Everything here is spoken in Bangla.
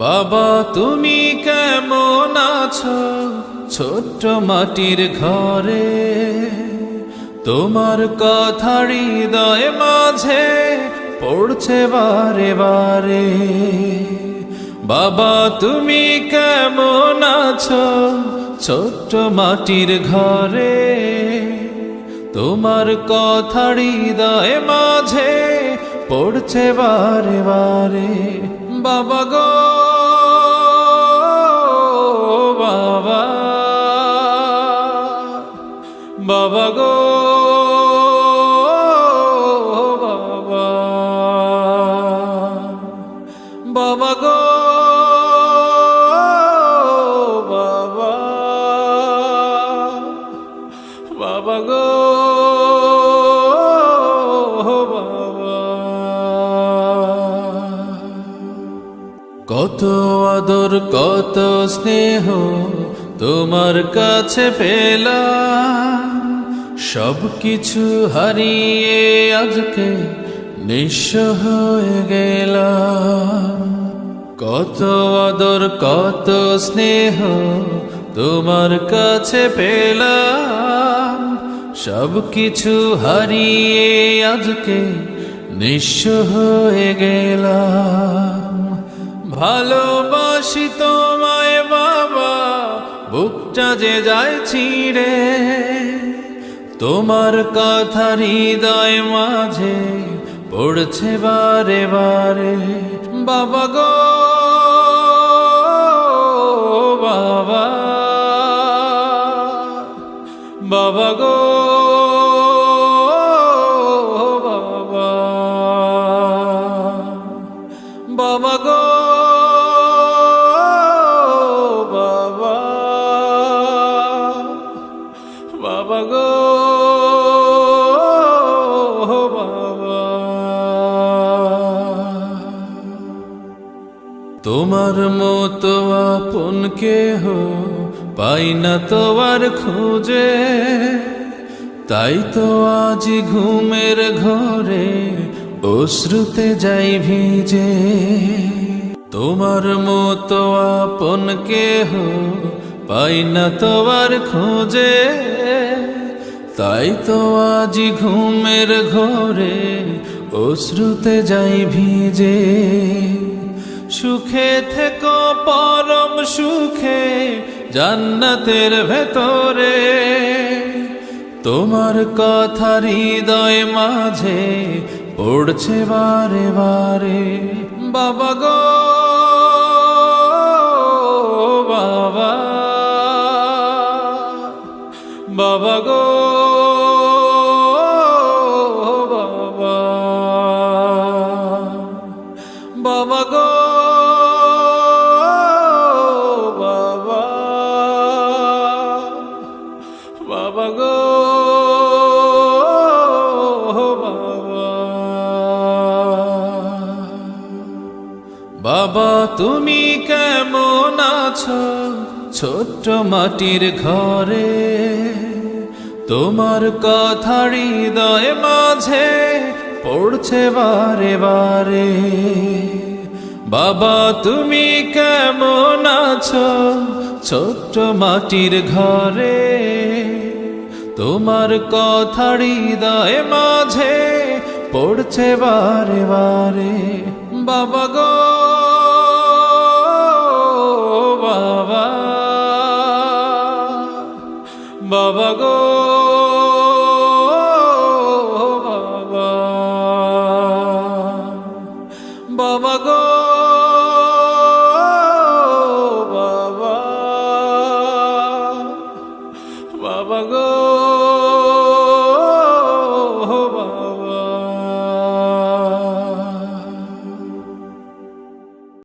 বাবা তুমি কেমন আছো ছোট্ট মাটির ঘরে, তোমার কথা হৃদয় মাঝে পড়ছে বারে বারে। বাবা তুমি কেমন আছো ছোট্ট মাটির ঘরে, তোমার কথা হৃদয় মাঝে পড়ছে বারে বারে। বাবা গো বাবা, বাবা গো বাবা, বাবা গো বাবা, বাবা গো বাবা। কত আদর কত স্নেহ তোমার কাছে পেলাম, সব কিছু হারিয়ে আজকে নিঃস্ব হয়ে গেলাম। কত আদর কত স্নেহ তোমার কাছে পেলাম, সব কিছু হারিয়ে আজকে নিঃস্ব হয়ে গেলাম। ভালোবাসি তোমায় বাবা, বুকটা যে যায় ছিঁড়ে, তোমার কথা হৃদয় মাঝে পড়ছে বারে বারে। বাবা গো বাবা, বাবা গো বাবা, বাবা গো বাবা, বাবা গো বাবা। তোমার মতো আপন কেহ পাই না তো আর খুঁজে, তাই তো আজ ঘুমের ঘরে অশ্রুতে যাই ভিজে। তোমার মতো আপন কেহ পাই না তো আর খুঁজে, তাই তো আজ ঘুমের ঘরে অশ্রুতে যাই ভিজে। সুখে থেকো পরম সুখে জান্নাতের ভেতরে, তোমার কথা হৃদয় মাঝে পড়ছে বারে বারে। বাবা গো বাবা, বাবা গো বাবা, বাবা গো বাবা, বাবা গো বাবা। বাবা তুমি কেমন আছো ছোট্ট মাটির ঘরে, তোমার কথা হৃদয় মাঝে পড়ছে বারে বারে। বাবা তুমি কেমন আছো ছোট্ট মাটির ঘরে, তোমার কথা হৃদয় মাঝে পড়ছে বারে বারে। বাবা গো বাবা, বাবা গো